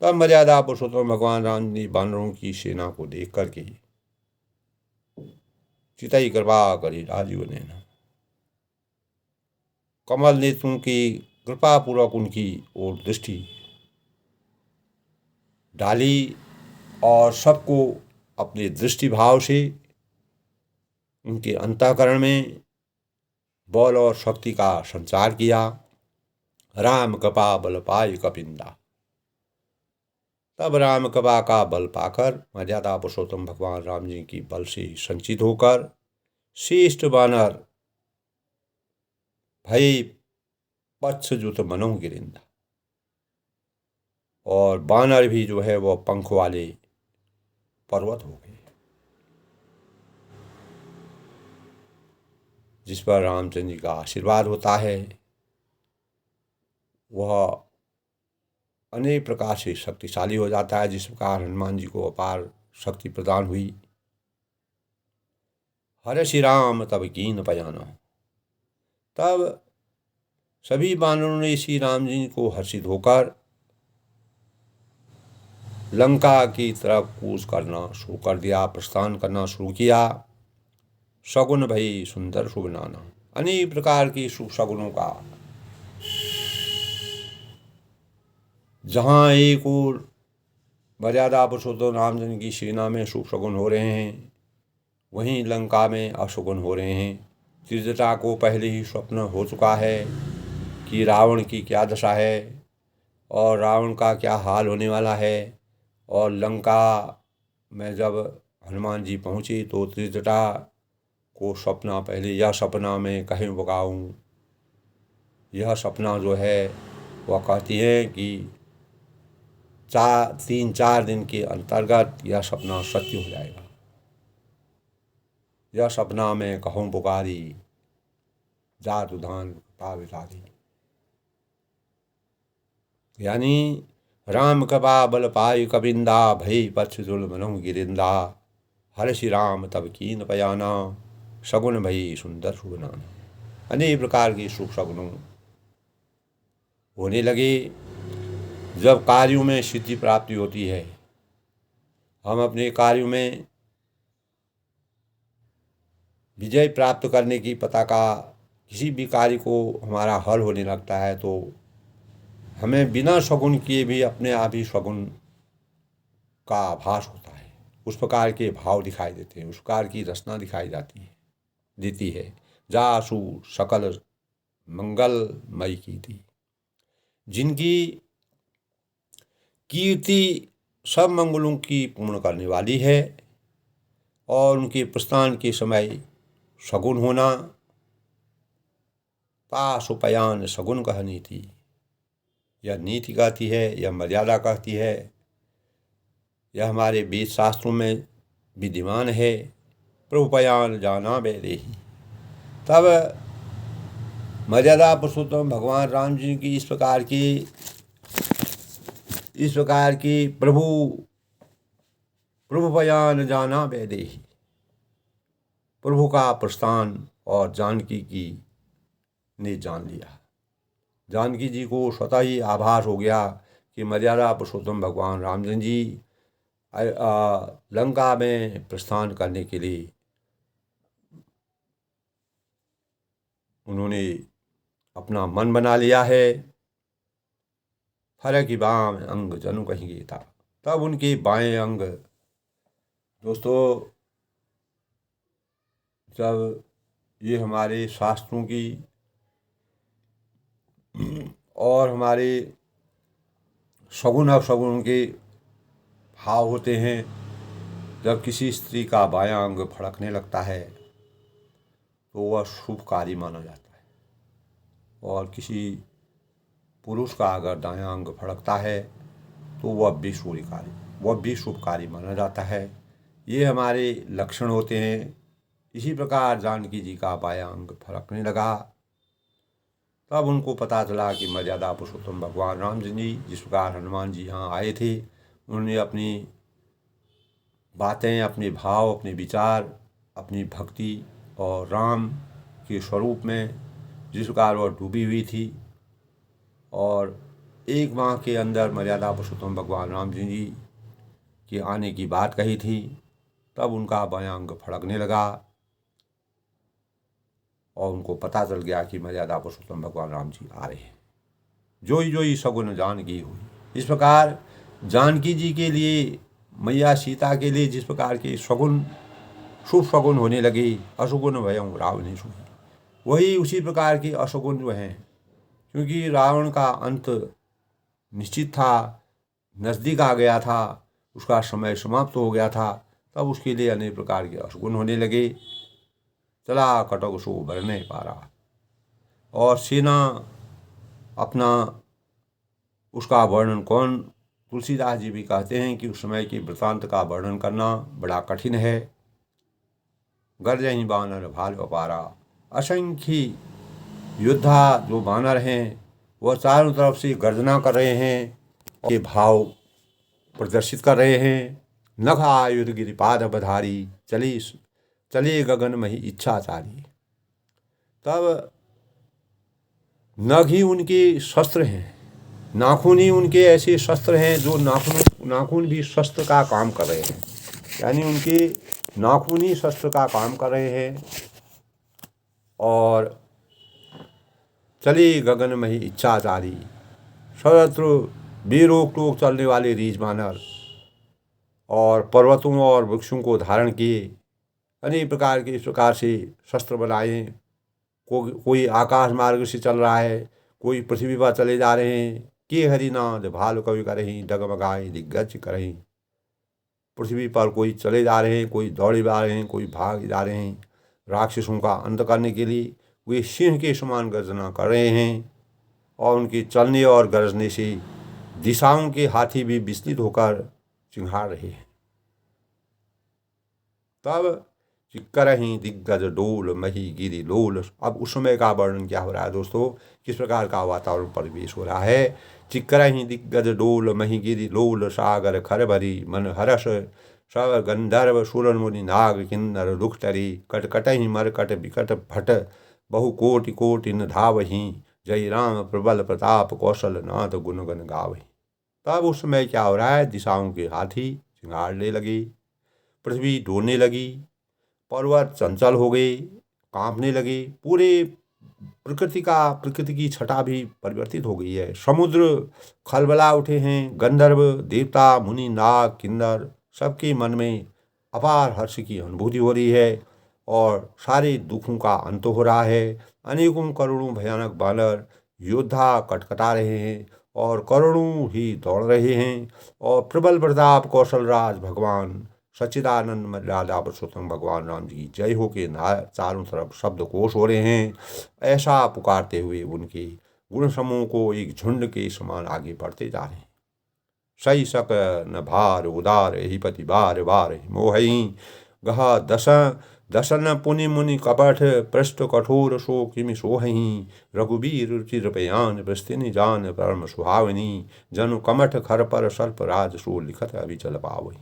तब मर्यादा पुरुषोत्तम भगवान राम ने बानरों की सेना को देख करके चितई कृपा करी राजीव नैना, कमल नेत्रों की कृपा पूर्वक उनकी ओर दृष्टि डाली, और सबको अपने दृष्टि भाव से उनके अंतःकरण में बल और शक्ति का संचार किया। राम कृपा बल पाई कपिंदा। तब राम कृपा का बल पाकर मर्यादा पुरुषोत्तम भगवान राम जी की बल से संचित होकर श्रेष्ठ बानर भय पक्ष जुत मनो गिरिंदा, और बानर भी जो है वह पंख वाले पर्वत हो गए, जिस पर रामचंद्र जी का आशीर्वाद होता है वह अनेक प्रकार से शक्तिशाली हो जाता है। जिस प्रकार हनुमान जी को अपार शक्ति प्रदान हुई। हरे श्री राम तब कीन पयाना। तब सभी बानरों ने श्री राम जी को हर्षित होकर लंका की तरफ कूच करना शुरू कर दिया, प्रस्थान करना शुरू किया। शगुन भई सुंदर शुभ नाना। अनेक प्रकार की शुभ शगुनों का, जहाँ एक और मर्यादा पुरुषोत्तम रामचंद्र की सेना में शुभ शगुन हो रहे हैं, वहीं लंका में अशुगुन हो रहे हैं। त्रिजटा को पहले ही स्वप्न हो चुका है कि रावण की क्या दशा है और रावण का क्या हाल होने वाला है। और लंका में जब हनुमान जी पहुँचे तो त्रिजटा को सपना, पहले यह सपना मैं कहीं बगाऊँ, यह सपना जो है वह कहती है कि 3-4 दिन के अंतर्गत यह सपना सत्य हो जाएगा। यह सपना में कहूँ पुकारी, जात उधान पावितारी। यानी राम कृपा बल पाई कबिंदा, भई पक्ष जुल मनहु गिरिंदा। हर श्री राम तब कीन पयाना, शगुन भई सुंदर शुभ नाना। अनेक प्रकार की शुभ शगुनों होने लगे। जब कार्यों में सिद्धि प्राप्ति होती है, हम अपने कार्यों में विजय प्राप्त करने की पताका, किसी भी कार्य को हमारा हल होने लगता है तो हमें बिना शगुन किए भी अपने आप ही शगुन का आभास होता है। उस प्रकार के भाव दिखाई देते हैं, उस प्रकार की रचना दिखाई देती है। जासु सकल मंगलमयी की थी, जिनकी कीर्ति सब मंगलों की पूर्ण करने वाली है। और उनके प्रस्थान के समय शगुन होना, पाशुपयान शगुन कहनी थी। यह नीति कहती है, यह मर्यादा कहती है, यह हमारे वेद शास्त्रों में विद्यमान है। प्रभुपयान जाना बेदेही। तब मर्यादा पुरुषोत्तम भगवान राम जी की इस प्रकार की प्रभुपयान जाना बेदेही, प्रभु का प्रस्थान और जानकी की ने जान लिया। जानकी जी को स्वतः ही आभास हो गया कि मर्यादा पुरुषोत्तम भगवान रामचंद्र जी लंका में प्रस्थान करने के लिए उन्होंने अपना मन बना लिया है। फर की बाम अंग जनु कहेंगे था। तब उनके बाएं अंग दोस्तों, जब ये हमारे शास्त्रों की और हमारे सगुन अवसगुन के भाव होते हैं, जब किसी स्त्री का बायां अंग फड़कने लगता है तो वह शुभकारी माना जाता है, और किसी पुरुष का अगर दायां अंग फड़कता है तो वह भी शुभकारी माना जाता है। ये हमारे लक्षण होते हैं। इसी प्रकार जानकी जी का बायां अंग फड़कने लगा। तब उनको पता चला कि मर्यादा पुरुषोत्तम भगवान राम जी जिस प्रकार हनुमान जी यहाँ आए थे, उन्होंने अपनी बातें, अपने भाव, अपने विचार, अपनी भक्ति और राम के स्वरूप में जिस प्रकार वह डूबी हुई थी, और एक माह के अंदर मर्यादा पुरुषोत्तम भगवान राम जी के आने की बात कही थी, तब उनका बायां अंग फड़कने लगा और उनको पता चल गया कि मर्यादा पुरुषोत्तम भगवान राम जी आ रहे हैं। जोई जोई सगुन जानकी हुई। इस प्रकार जानकी जी के लिए, मैया सीता के लिए जिस प्रकार के सगुन, शुभ सगुन होने लगे, अशुगुन भयं रावण सुई, वही उसी प्रकार के अशुगुन हैं, क्योंकि रावण का अंत निश्चित था, नज़दीक आ गया था, उसका समय समाप्त हो गया था। तब उसके लिए अनेक प्रकार के अशुगुन होने लगे। चला कटक सो बरने पारा, और सेना अपना उसका वर्णन कौन, तुलसीदास जी भी कहते हैं कि उस समय के वृतांत का वर्णन करना बड़ा कठिन है। गर्जहि बानर भाल अपारा, असंख्य योद्धा जो बानर हैं वह चारों तरफ से गर्जना कर रहे हैं, के भाव प्रदर्शित कर रहे हैं। नख आयुध गिरिपाद बधारी, चले गगन मही इच्छाचारी। तब नख ही उनके शस्त्र हैं, नाखून ही उनके ऐसे शस्त्र हैं जो नाखून भी शस्त्र का काम कर रहे हैं, यानी उनके नाखून ही शस्त्र का काम कर रहे हैं। और चले गगन मही इच्छाचारी, सर्वत्र बेरोक टोक चलने वाले रीछ बानर, और पर्वतों और वृक्षों को धारण किए, अनेक प्रकार के इस प्रकार से शस्त्र बनाए। कोई आकाश मार्ग से चल रहा है, कोई पृथ्वी पर चले जा रहे हैं। के हरिनाद भालु कवि करहीं, डगमगाए दिग्गज करहीं। पृथ्वी पर कोई चले जा रहे हैं, कोई दौड़े जा रहे हैं, कोई भाग जा रहे हैं। राक्षसों का अंत करने के लिए वे सिंह के समान गर्जना कर रहे हैं, और उनके चलने और गरजने से दिशाओं के हाथी भी विचलित होकर चिंघाड़ रहे हैं। तब करहीं दिग्गज डोल मही गिरी लोल। अब उस समय का वर्णन क्या हो रहा है दोस्तों, किस प्रकार का वातावरण परिवेश हो रहा है। चिक्करहीं दिग्गज डोल मही गिरी लोल, सागर खर भरी मन हरस, सब गंधर्व सुर मुनि नाग किन्नर दुखतरी, कटकटहि मरकट विकट भट, बहु कोटि कोटि न धावहीं, जय राम प्रबल प्रताप कौशल नाथ गुण गन गावहीं। तब उस समय क्या हो रहा है, दिशाओं के हाथी चिंगाड़ने लगे, पृथ्वी डोलने लगी, पर्वत चंचल हो गए, कांपने लगे, पूरे प्रकृति की छटा भी परिवर्तित हो गई है। समुद्र खलबला उठे हैं, गंधर्व देवता मुनि नाग किन्नर सबके मन में अपार हर्ष की अनुभूति हो रही है, और सारे दुखों का अंत हो रहा है। अनेकों करोड़ों भयानक बानर योद्धा कटकटा रहे हैं, और करोड़ों ही दौड़ रहे हैं, और प्रबल प्रताप कौशल राज भगवान सच्चिदानंद मर्यादा पुरुषोत्तम भगवान राम जी की जय हो के चारों तरफ शब्दकोश हो रहे हैं। ऐसा पुकारते हुए उनके गुण समूह को एक झुंड के समान आगे बढ़ते जा रहे हैं। सही सक न भार उदार ही पति बार बार मोहई, गह दसन पुनि मुनि कपट पृष्ठ कठोर सो किमि सोहहीं, रघुबीर रुचिर बयान प्रस्तिनि जान परम सुहावनी, जनु कमठ खर पर सर्प राज सो लिखत अभिचल पावही।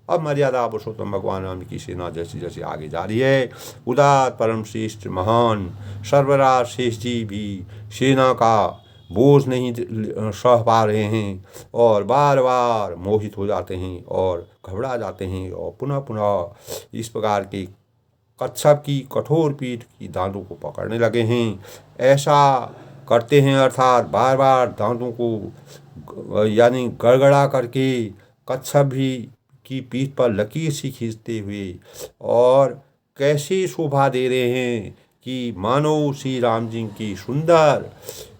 अब मर्यादा पुरुषोत्तम भगवान राम की सेना जैसी जैसी आगे जा रही है, उदात परम श्रेष्ठ महान सर्वराज शेष जी भी सेना का बोझ नहीं सह पा रहे हैं, और बार बार मोहित हो जाते हैं और घबरा जाते हैं, और पुनः पुनः इस प्रकार के कच्छप की कठोर पीठ की दांतों को पकड़ने लगे हैं। ऐसा करते हैं, अर्थात बार बार दांतों को यानी गड़गड़ा करके कच्छप भी की पीठ पर लकीर सी खींचते हुए और कैसी शोभा दे रहे हैं कि मानो श्री राम जी की सुंदर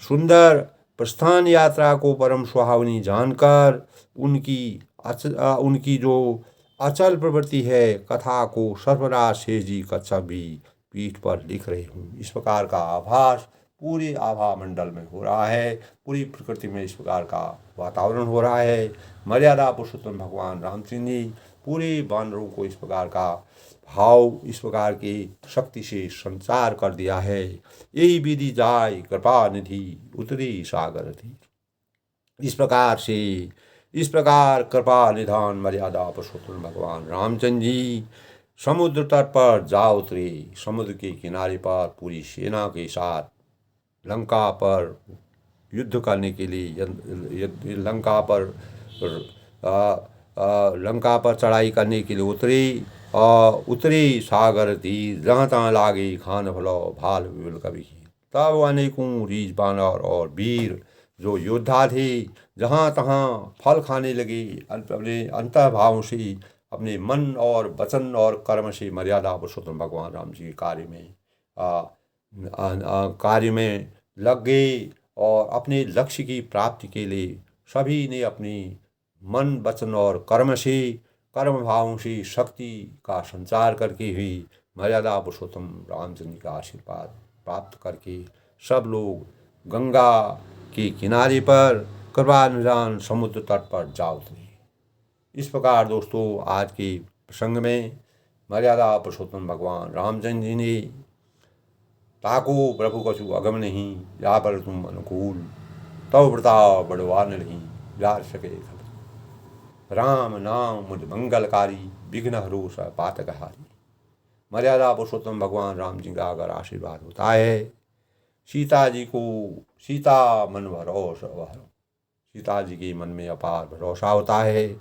सुंदर प्रस्थान यात्रा को परम सुहावनी जानकर उनकी जो अचल प्रवृत्ति है कथा को सर्वराज शेष जी कच्छप भी पीठ पर लिख रहे हूँ। इस प्रकार का आभास पूरे आभा मंडल में हो रहा है, पूरी प्रकृति में इस प्रकार का वातावरण हो रहा है। मर्यादा पुरुषोत्तम भगवान रामचंद्र जी पूरे वानरों को इस प्रकार का भाव, इस प्रकार की शक्ति से संचार कर दिया है। यही विधि जाय कृपा निधि उतरी सागर थी। इस प्रकार कृपा निधान मर्यादा पुरुषोत्तम भगवान रामचंद्र जी समुद्र तट पर जा उतरे। समुद्र के किनारे पर पूरी सेना के साथ लंका पर युद्ध करने के लिए लंका पर चढ़ाई करने के लिए उतरे सागर थी। जहाँ तहाँ लागे खान भलो भाल विबुल कवि। तब अनेकों रीछ बानर और वीर जो योद्धा थे जहाँ तहाँ फल खाने लगे, अपने अंतर्भाव से अपने मन और वचन और कर्म से मर्यादा पुरुषोत्तम भगवान राम जी के कार्य में लग गए और अपने लक्ष्य की प्राप्ति के लिए सभी ने अपनी मन वचन और कर्म भावों से शक्ति का संचार करके हुई मर्यादा पुरुषोत्तम रामचंद्र का आशीर्वाद प्राप्त करके सब लोग गंगा के किनारे पर कृपा निधान समुद्र तट पर जा उतरे। इस प्रकार दोस्तों आज के प्रसंग में मर्यादा पुरुषोत्तम भगवान रामचंद्र जी ने ताको प्रभु कछु अगम नहीं, या पर तुम अनुकूल तव प्रताप बड़वा नहीं, यार सके राम नाम मुझ मंगलकारी विघ्न हरो स पातकहारी। मर्यादा पुरुषोत्तम भगवान राम जी का अगर आशीर्वाद होता है, सीता जी को सीता मन भरोसा, सीता जी के मन में अपार भरोसा होता है।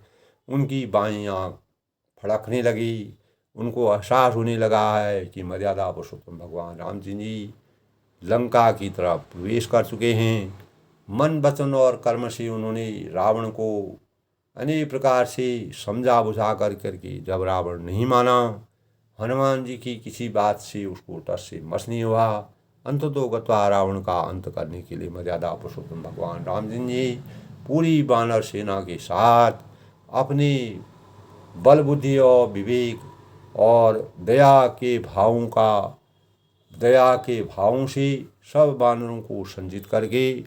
उनकी बाईं आँख फड़कने लगी, उनको एहसास होने लगा है कि मर्यादा पुरुषोत्तम भगवान राम जी लंका की तरफ प्रवेश कर चुके हैं। मन वचन और कर्म से उन्होंने रावण को अनेक प्रकार से समझा बुझा करके जब रावण नहीं माना, हनुमान जी की किसी बात से उसको टस से मस नहीं हुआ, अंततो गत्वा रावण का अंत करने के लिए मर्यादा पुरुषोत्तम भगवान रामचंद्र जी पूरी वानर सेना के साथ अपने बल बुद्धि और विवेक और दया के भावों से सब वानरों को संजित करके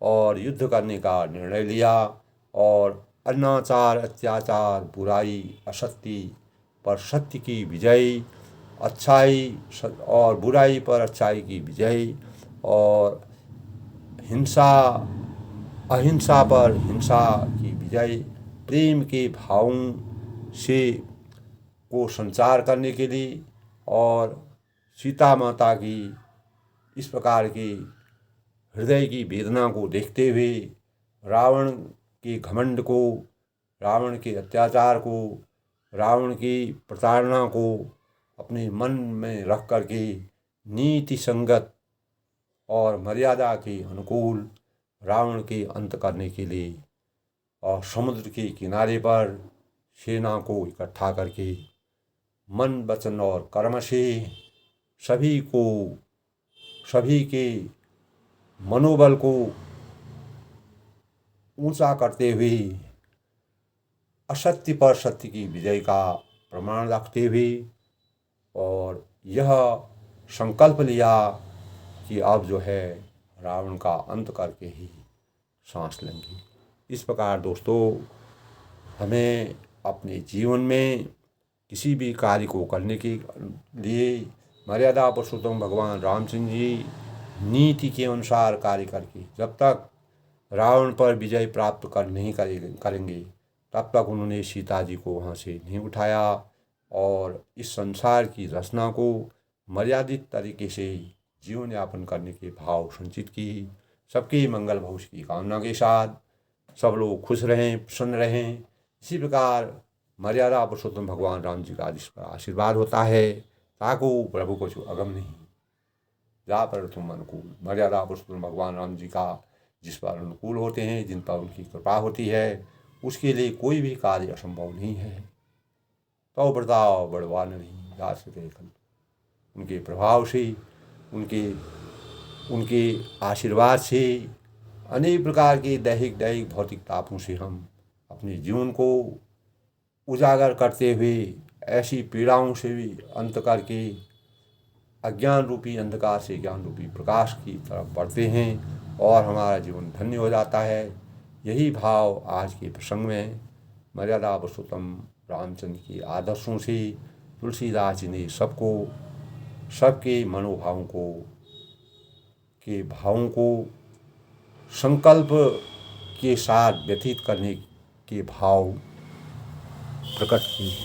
और युद्ध करने का निर्णय लिया और अनाचार अत्याचार बुराई असत्य पर सत्य की विजय, अच्छाई और बुराई पर अच्छाई की विजय और अहिंसा पर हिंसा की विजय, प्रेम के भावों से को संचार करने के लिए और सीता माता की इस प्रकार की हृदय की वेदना को देखते हुए रावण के घमंड को, रावण के अत्याचार को, रावण की प्रताड़ना को अपने मन में रख करके नीति संगत और मर्यादा के अनुकूल रावण के अंत करने के लिए और समुद्र के किनारे पर सेना को इकट्ठा करके मन वचन और कर्म से सभी के मनोबल को ऊंचा करते हुए असत्य पर सत्य की विजय का प्रमाण रखते हुए और यह संकल्प लिया कि अब जो है रावण का अंत करके ही सांस लेंगे। इस प्रकार दोस्तों हमें अपने जीवन में किसी भी कार्य को करने के लिए मर्यादा पुरुषोत्तम भगवान रामचंद्र जी नीति के अनुसार कार्य करके जब तक रावण पर विजय प्राप्त नहीं करेंगे तब तक उन्होंने सीता जी को वहाँ से नहीं उठाया और इस संसार की रचना को मर्यादित तरीके से जीवन यापन करने के भाव संचित की। सबके मंगल भविष्य की कामना के साथ सब लोग खुश रहें, प्रसन्न रहें। इसी प्रकार मर्यादा पुरुषोत्तम भगवान राम जी का आशीर्वाद होता है। ताको प्रभु को अगम नहीं। जा पर तुम अनुकूल। मर्यादा पुरुषोत्तम भगवान राम जी का जिस पर अनुकूल होते हैं, जिन पर उनकी कृपा होती है, उसके लिए कोई भी कार्य असंभव नहीं है। तो बर्ताव बड़वा नहीं जा सके खल। उनके प्रभाव से, उनके आशीर्वाद से अनेक प्रकार के दैहिक भौतिक तापों से हम अपने जीवन को उजागर करते हुए ऐसी पीड़ाओं से भी अंत करके अज्ञान रूपी अंधकार से ज्ञान रूपी प्रकाश की तरफ बढ़ते हैं और हमारा जीवन धन्य हो जाता है। यही भाव आज के प्रसंग में मर्यादा पुरुषोत्तम रामचंद्र की आदर्शों से तुलसीदास जी ने सबके मनोभावों को संकल्प के साथ व्यतीत करने के भाव प्रकट किए।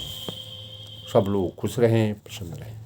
सब लोग खुश रहें, प्रसन्न रहें।